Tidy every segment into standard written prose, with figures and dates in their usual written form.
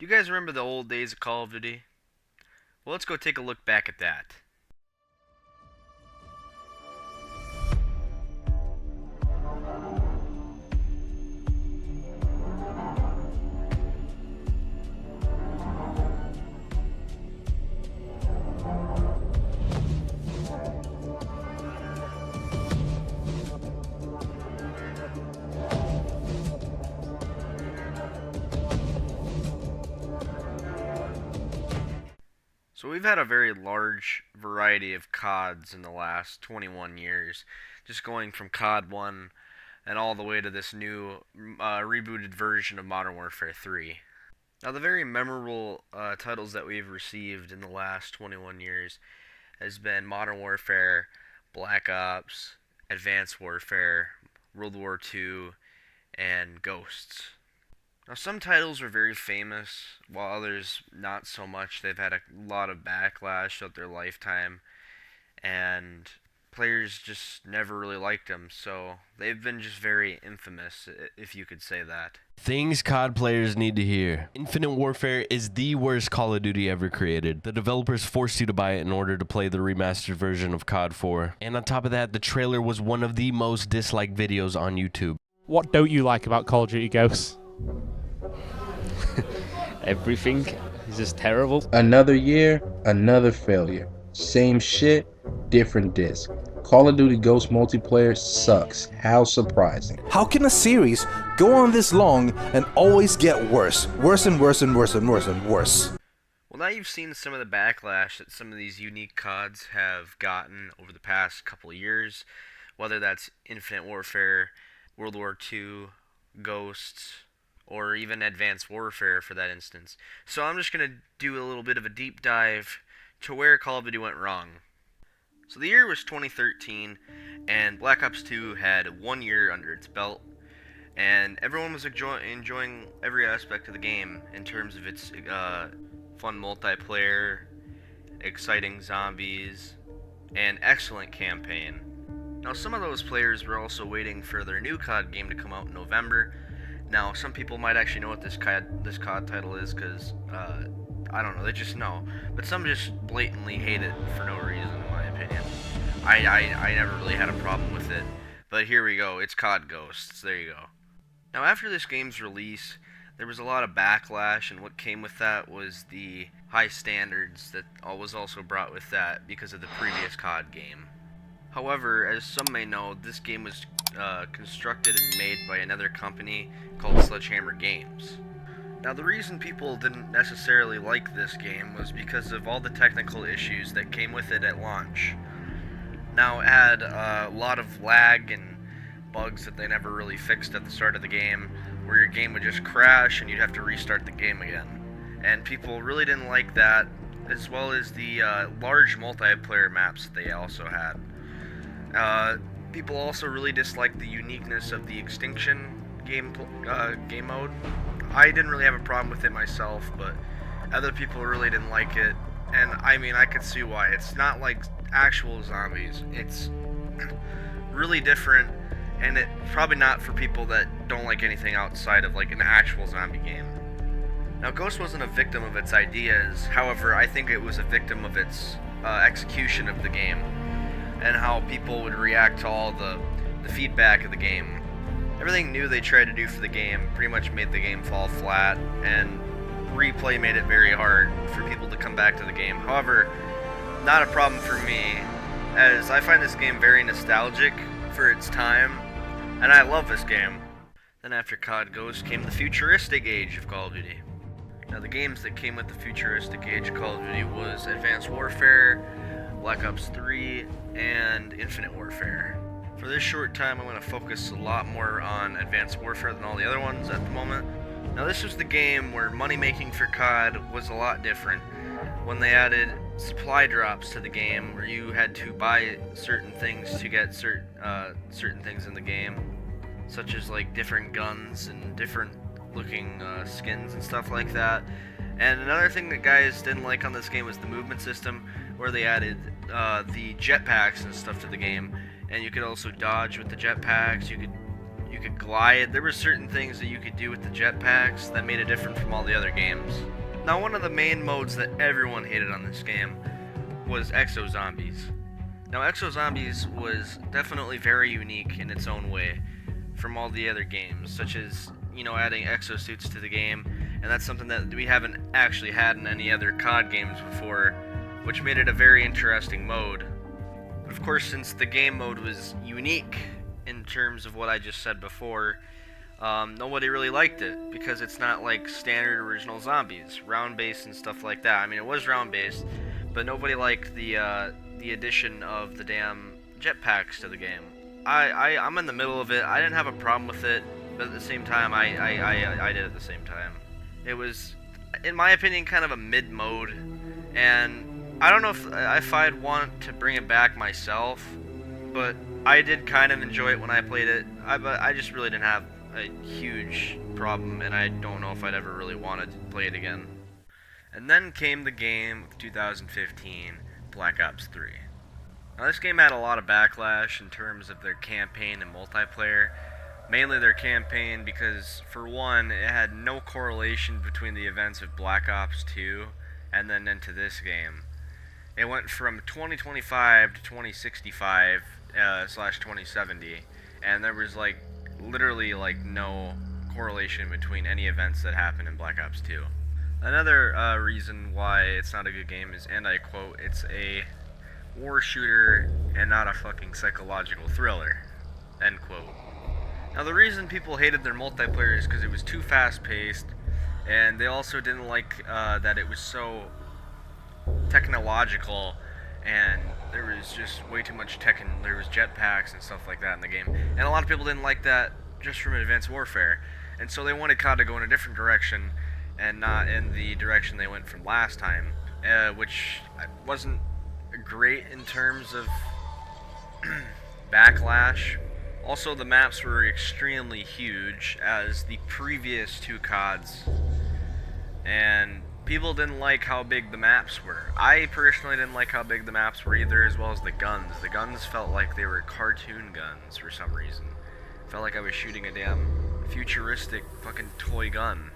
You guys remember the old days of Call of Duty? Well, let's go take a look back at that. So we've had a very large variety of CODs in the last 21 years, just going from COD 1 and all the way to this new rebooted version of Modern Warfare 3. Now, the very memorable titles that we've received in the last 21 years has been Modern Warfare, Black Ops, Advanced Warfare, World War II, and Ghosts. Now, some titles are very famous, while others not so much. They've had a lot of backlash throughout their lifetime, and players just never really liked them, so they've been just very infamous, if you could say that. Things COD players need to hear. Infinite Warfare is the worst Call of Duty ever created. The developers forced you to buy it in order to play the remastered version of COD 4. And on top of that, the trailer was one of the most disliked videos on YouTube. What don't you like about Call of Duty Ghosts? Everything is just terrible. Another year, another failure. Same shit, different disc. Call of Duty Ghost multiplayer sucks. How surprising. How can a series go on this long and always get worse? Worse and worse and worse and worse and worse. Well, now you've seen some of the backlash that some of these unique CODs have gotten over the past couple of years, whether that's Infinite Warfare, World War II, Ghosts, or even Advanced Warfare for that instance. So I'm just going to do a little bit of a deep dive to where Call of Duty went wrong. So the year was 2013, and Black Ops 2 had 1 year under its belt, and everyone was enjoying every aspect of the game in terms of its fun multiplayer, exciting zombies, and excellent campaign. Now, some of those players were also waiting for their new COD game to come out in November. Now, some people might actually know what this COD title is because, I don't know, they just know. But some just blatantly hate it for no reason, in my opinion. I never really had a problem with it. But here we go, it's COD Ghosts, there you go. Now, after this game's release, there was a lot of backlash, and what came with that was the high standards that was also brought with that because of the previous COD game. However, as some may know, this game was constructed and made by another company called Sledgehammer Games. Now, the reason people didn't necessarily like this game was because of all the technical issues that came with it at launch. Now, it had a lot of lag and bugs that they never really fixed at the start of the game, where your game would just crash and you'd have to restart the game again. And people really didn't like that, as well as the large multiplayer maps that they also had. People also really disliked the uniqueness of the Extinction game mode. I didn't really have a problem with it myself, but other people really didn't like it, and I mean, I could see why. It's not like actual zombies. It's really different, and it's probably not for people that don't like anything outside of like an actual zombie game. Now, Ghost wasn't a victim of its ideas, however, I think it was a victim of its execution of the game, and how people would react to all the feedback of the game. Everything new they tried to do for the game pretty much made the game fall flat, and replay made it very hard for people to come back to the game. However, not a problem for me, as I find this game very nostalgic for its time, and I love this game. Then after COD Ghost came the futuristic age of Call of Duty. Now, the games that came with the futuristic age of Call of Duty was Advanced Warfare, Black Ops 3, and Infinite Warfare. For this short time, I'm going to focus a lot more on Advanced Warfare than all the other ones at the moment. Now, this was the game where money making for COD was a lot different, when they added supply drops to the game, where you had to buy certain things to get certain things in the game, such as like different guns and different looking skins and stuff like that. And another thing that guys didn't like on this game was the movement system, where they added the jetpacks and stuff to the game, and you could also dodge with the jetpacks. You could glide. There were certain things that you could do with the jetpacks that made it different from all the other games. Now, one of the main modes that everyone hated on this game was Exo Zombies. Now, Exo Zombies was definitely very unique in its own way from all the other games, such as, adding exosuits to the game, and that's something that we haven't actually had in any other COD games before, which made it a very interesting mode. But of course, since the game mode was unique in terms of what I just said before, nobody really liked it, because it's not like standard original Zombies, round-based and stuff like that. I mean, it was round-based, but nobody liked the addition of the damn jetpacks to the game. I'm in the middle of it. I didn't have a problem with it, but at the same time, I did at the same time. It was, in my opinion, kind of a mid-mode, and I don't know if I'd want to bring it back myself, but I did kind of enjoy it when I played it. But I just really didn't have a huge problem, and I don't know if I'd ever really wanted to play it again. And then came the game of 2015, Black Ops 3. Now, this game had a lot of backlash in terms of their campaign and multiplayer. Mainly their campaign because, for one, it had no correlation between the events of Black Ops 2 and then into this game. It went from 2025 to 2065 / 2070, and there was literally no correlation between any events that happened in Black Ops 2. Another reason why it's not a good game is, and I quote, it's a war shooter and not a fucking psychological thriller, end quote. Now, the reason people hated their multiplayer is because it was too fast-paced, and they also didn't like that it was so technological, and there was just way too much tech, and there was jetpacks and stuff like that in the game. And a lot of people didn't like that just from Advanced Warfare, and so they wanted COD to go in a different direction, and not in the direction they went from last time, which wasn't great in terms of backlash. Also, the maps were extremely huge, as the previous two CODs, and people didn't like how big the maps were. I personally didn't like how big the maps were either, as well as the guns. The guns felt like they were cartoon guns for some reason. Felt like I was shooting a damn futuristic fucking toy gun.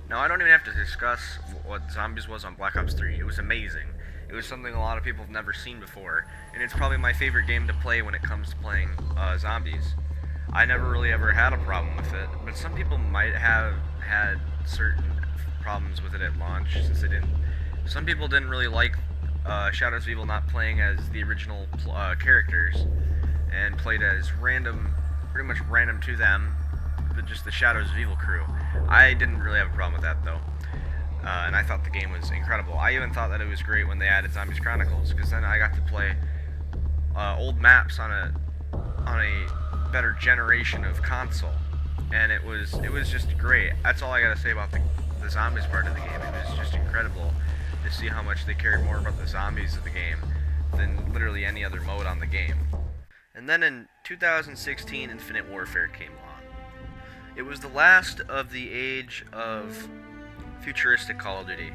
Now, I don't even have to discuss what Zombies was on Black Ops 3. It was amazing. It was something a lot of people have never seen before, and it's probably my favorite game to play when it comes to playing Zombies. I never really ever had a problem with it, but some people might have had certain problems with it at launch, since they didn't. Some people didn't really like Shadows of Evil not playing as the original characters, and played as random, pretty much random to them, but just the Shadows of Evil crew. I didn't really have a problem with that though. And I thought the game was incredible. I even thought that it was great when they added Zombies Chronicles, because then I got to play old maps on a better generation of console, and it was just great. That's all I gotta say about the zombies part of the game. It was just incredible to see how much they cared more about the zombies of the game than literally any other mode on the game. And then in 2016, Infinite Warfare came along. It was the last of the age of futuristic Call of Duty,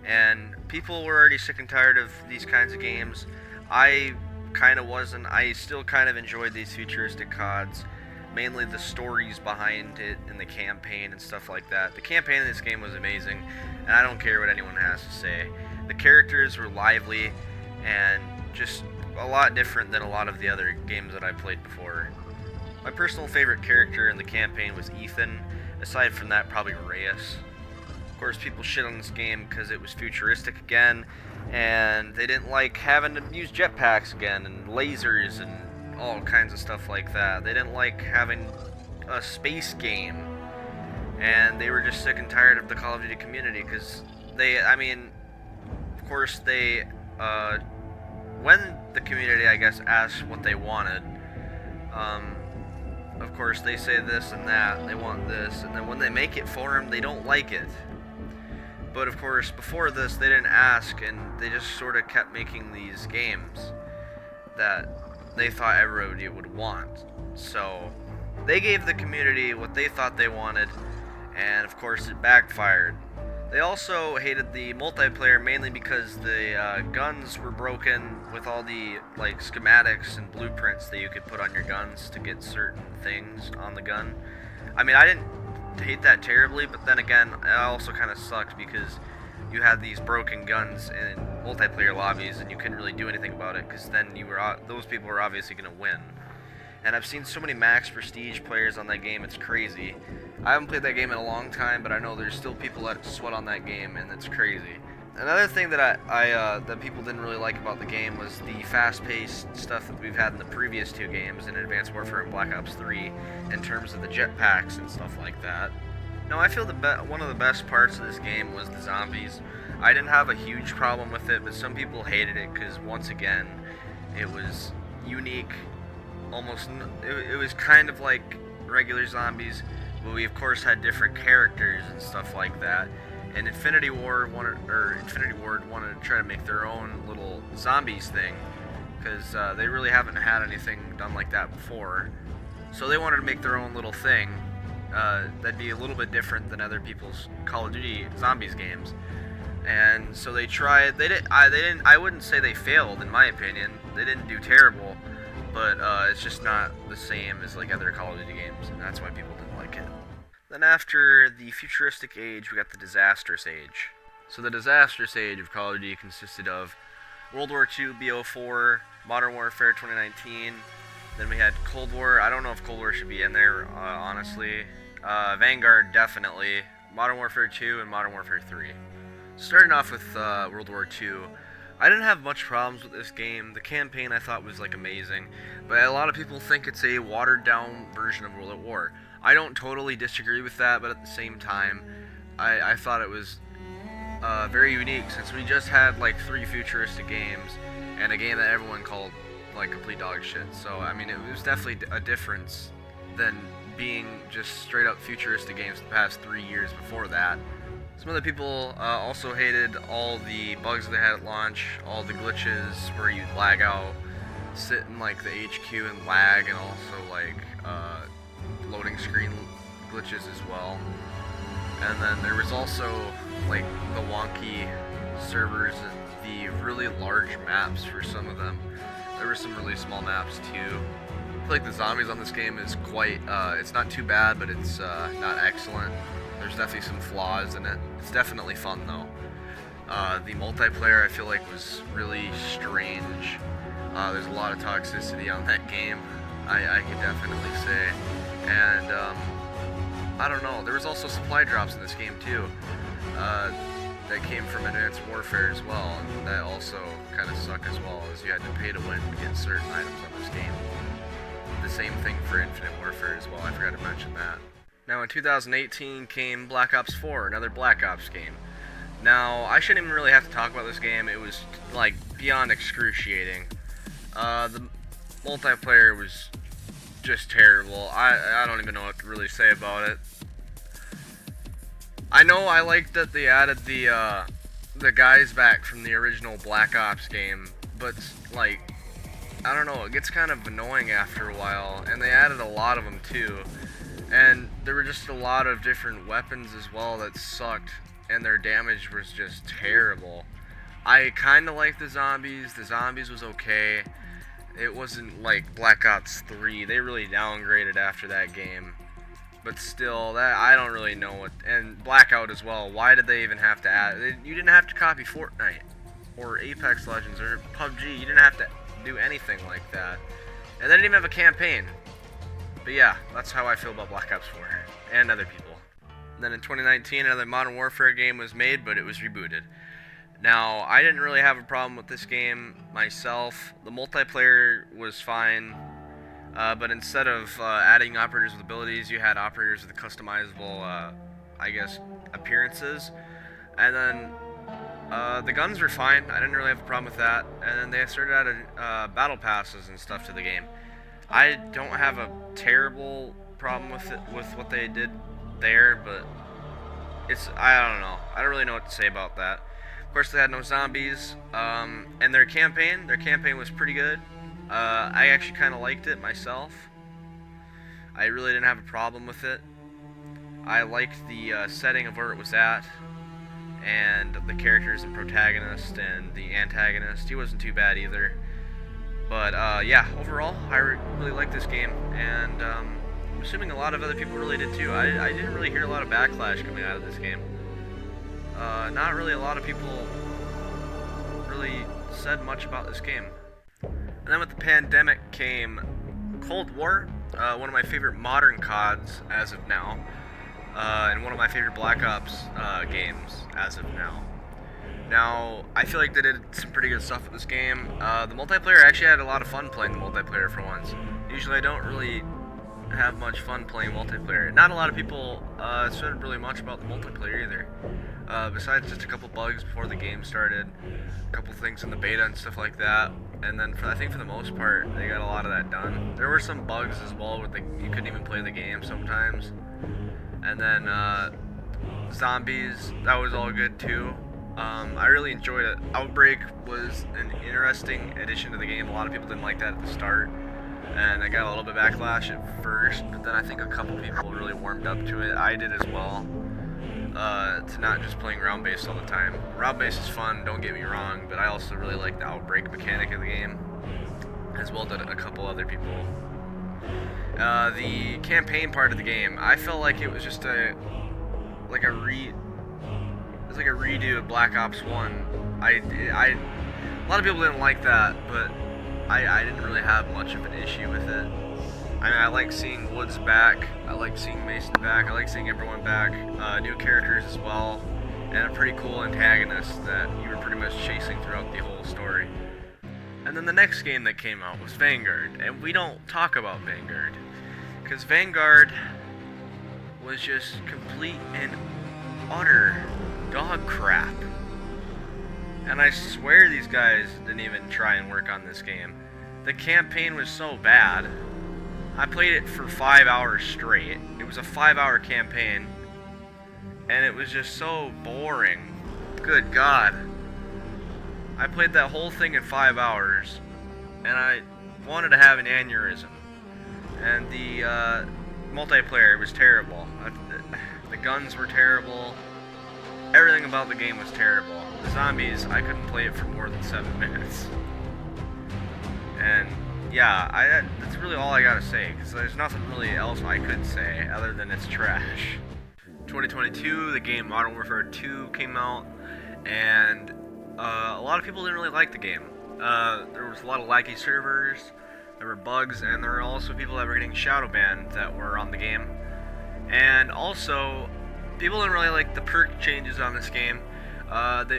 and people were already sick and tired of these kinds of games. I kind of wasn't. I still kind of enjoyed these futuristic CODs, mainly the stories behind it and the campaign and stuff like that. The campaign in this game was amazing, and I don't care what anyone has to say. The characters were lively and just a lot different than a lot of the other games that I played before. My personal favorite character in the campaign was Ethan. Aside from that, probably Reyes. Of course, people shit on this game because it was futuristic again, and they didn't like having to use jetpacks again, and lasers, and all kinds of stuff like that. They didn't like having a space game, and they were just sick and tired of the Call of Duty community, because of course, when the community, I guess, asked what they wanted, of course, they say this and that, they want this, and then when they make it for them, they don't like it. But of course, before this, they didn't ask, and they just sort of kept making these games that they thought everybody would want. So, they gave the community what they thought they wanted, and of course, it backfired. They also hated the multiplayer mainly because the guns were broken with all the schematics and blueprints that you could put on your guns to get certain things on the gun. I mean, I didn't hate that terribly, but then again, it also kind of sucked because you had these broken guns in multiplayer lobbies, and you couldn't really do anything about it because then those people were obviously going to win. And I've seen so many max prestige players on that game, it's crazy. I haven't played that game in a long time, but I know there's still people that sweat on that game, and it's crazy. Another thing that that people didn't really like about the game was the fast-paced stuff that we've had in the previous 2 games in Advanced Warfare and Black Ops 3 in terms of the jetpacks and stuff like that. Now, I feel one of the best parts of this game was the zombies. I didn't have a huge problem with it, but some people hated it because, once again, it was unique. It was kind of like regular zombies, but we of course had different characters and stuff like that. And Infinity Ward wanted to try to make their own little zombies thing, because they really haven't had anything done like that before. So they wanted to make their own little thing that'd be a little bit different than other people's Call of Duty zombies games. And so they tried. I wouldn't say they failed, in my opinion. They didn't do terrible, but it's just not the same as like other Call of Duty games, and that's why people didn't like it. Then after the futuristic age, we got the disastrous age. So the disastrous age of Call of Duty consisted of World War II, BO4, Modern Warfare 2019. Then we had Cold War. I don't know if Cold War should be in there, honestly. Vanguard, definitely. Modern Warfare 2 and Modern Warfare 3. Starting off with World War II, I didn't have much problems with this game. The campaign I thought was like amazing, but a lot of people think it's a watered down version of World at War. I don't totally disagree with that, but at the same time, I thought it was very unique, since we just had like 3 futuristic games and a game that everyone called like complete dog shit. So I mean, it was definitely a difference than being just straight up futuristic games the past 3 years before that. Some other people also hated all the bugs they had at launch, all the glitches where you'd lag out, sit in like the HQ and lag, and also like loading screen glitches as well. And then there was also like the wonky servers and the really large maps for some of them. There were some really small maps too. I feel like the zombies on this game is quite, it's not too bad, but it's not excellent. There's definitely some flaws in it. It's definitely fun though. The multiplayer I feel like was really strange. There's a lot of toxicity on that game, I could definitely say. And I don't know, there was also supply drops in this game too, that came from Advanced Warfare as well, and that also kind of sucked as well, as you had to pay to win to get certain items on this game. The same thing for Infinite Warfare as well, I forgot to mention that. Now in 2018 came Black Ops 4, another Black Ops game. Now, I shouldn't even really have to talk about this game, it was like beyond excruciating. The multiplayer was just terrible. I don't even know what to really say about it. I know I liked that they added the guys back from the original Black Ops game, but like, I don't know, it gets kind of annoying after a while, and they added a lot of them too. And there were just a lot of different weapons as well that sucked, and their damage was just terrible. I kind of liked the zombies was okay. It wasn't like Black Ops 3, they really downgraded after that game. But still, that I don't really know what, and Blackout as well, why did they even have to add, you didn't have to copy Fortnite, or Apex Legends, or PUBG, you didn't have to do anything like that. And they didn't even have a campaign. But yeah, that's how I feel about Black Ops 4, and other people. And then in 2019, another Modern Warfare game was made, but it was rebooted. Now, I didn't really have a problem with this game myself. The multiplayer was fine, but instead of adding operators with abilities, you had operators with customizable, I guess, appearances. And then the guns were fine. I didn't really have a problem with that. And then they started adding battle passes and stuff to the game. I don't have a terrible problem with it, with what they did there, but I don't know. I don't really know what to say about that. Of course, they had no zombies, and their campaign was pretty good. I actually kind of liked it myself. I really didn't have a problem with it. I liked the setting of where it was at, and the characters and protagonist and the antagonist. He wasn't too bad either. But yeah, overall, I really like this game, and I'm assuming a lot of other people really did too. I didn't really hear a lot of backlash coming out of this game. not really a lot of people really said much about this game. And then with the pandemic came Cold War, one of my favorite modern CODs as of now, and one of my favorite Black Ops games as of now. Now, I feel like they did some pretty good stuff with this game. The multiplayer, I actually had a lot of fun playing the multiplayer for once. Usually I don't really have much fun playing multiplayer. Not a lot of people said really much about the multiplayer either. Besides just a couple bugs before the game started, a couple things in the beta and stuff like that. And then I think for the most part, they got a lot of that done. There were some bugs as well with you couldn't even play the game sometimes. And then zombies, that was all good too. I really enjoyed it. Outbreak was an interesting addition to the game. A lot of people didn't like that at the start, and I got a little bit backlash at first, but then I think a couple people really warmed up to it. I did as well, to not just playing round-based all the time. Round-based is fun, don't get me wrong, but I also really like the Outbreak mechanic of the game, as well did a couple other people. The campaign part of the game, I felt like it was just a redo of Black Ops 1. A lot of people didn't like that, but I didn't really have much of an issue with it. I mean, I like seeing Woods back, I like seeing Mason back, I like seeing everyone back, new characters as well, and a pretty cool antagonist that you were pretty much chasing throughout the whole story. And then the next game that came out was Vanguard, and we don't talk about Vanguard, because Vanguard was just complete and utter dog crap. And I swear these guys didn't even try and work on this game. The campaign was so bad. I played it for 5 hours straight. It was a 5-hour campaign, and it was just so boring. Good God. I played that whole thing in 5 hours, and I wanted to have an aneurysm. And the multiplayer was terrible. The guns were terrible. Everything about the game was terrible. The zombies, I couldn't play it for more than 7 minutes. And yeah, that's really all I gotta say, because there's nothing really else I could say other than it's trash. 2022, the game Modern Warfare 2 came out, and a lot of people didn't really like the game. There was a lot of laggy servers, there were bugs, and there were also people that were getting shadow banned that were on the game. And also, people didn't really like the perk changes on this game.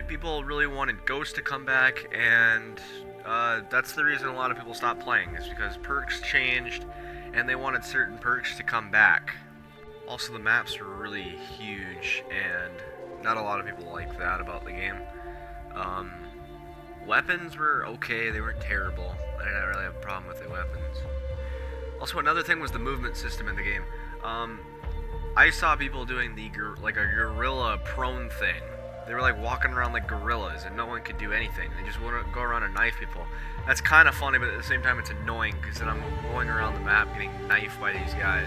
People really wanted Ghost to come back, and that's the reason a lot of people stopped playing, is because perks changed, and they wanted certain perks to come back. Also, the maps were really huge, and not a lot of people liked that about the game. Weapons were okay, they weren't terrible. I didn't really have a problem with the weapons. Also, another thing was the movement system in the game. I saw people doing a gorilla prone thing. They were like walking around like gorillas, and no one could do anything. They just want to go around and knife people. That's kind of funny, but at the same time it's annoying, because then I'm going around the map getting knifed by these guys.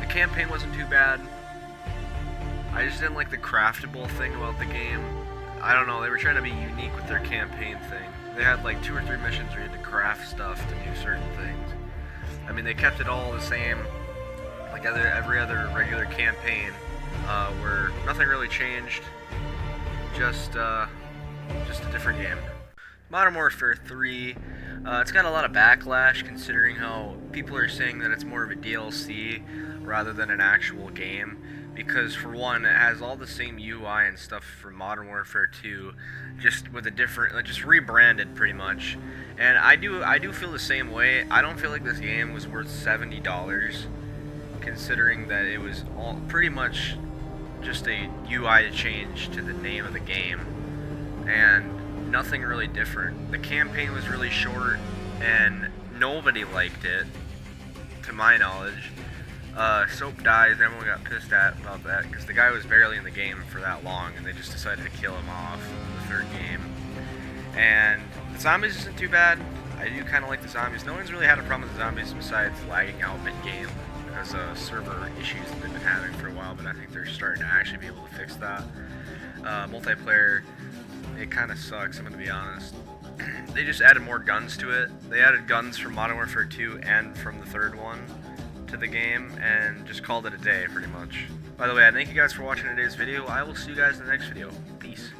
The campaign wasn't too bad. I just didn't like the craftable thing about the game. I don't know, they were trying to be unique with their campaign thing. They had like 2 or 3 missions where you had to craft stuff to do certain things. I mean, they kept it all the same, like every other regular campaign, where nothing really changed, just a different game. Modern Warfare 3, it's got a lot of backlash, considering how people are saying that it's more of a DLC rather than an actual game, because for one, it has all the same UI and stuff from Modern Warfare 2, just with a different, just rebranded pretty much. And I do feel the same way. I don't feel like this game was worth $70, considering that it was all pretty much just a UI change to the name of the game, and nothing really different. The campaign was really short, and nobody liked it, to my knowledge. Soap dies, and everyone got pissed about that, because the guy was barely in the game for that long, and they just decided to kill him off in the 3rd game. And the zombies isn't too bad. I do kind of like the zombies. No one's really had a problem with the zombies besides lagging out mid-game, because of server issues that they've been having for a while, but I think they're starting to actually be able to fix that. Multiplayer, it kind of sucks, I'm going to be honest. They just added more guns to it. They added guns from Modern Warfare 2 and from the 3rd one to the game, and just called it a day, pretty much. By the way, I thank you guys for watching today's video. I will see you guys in the next video. Peace.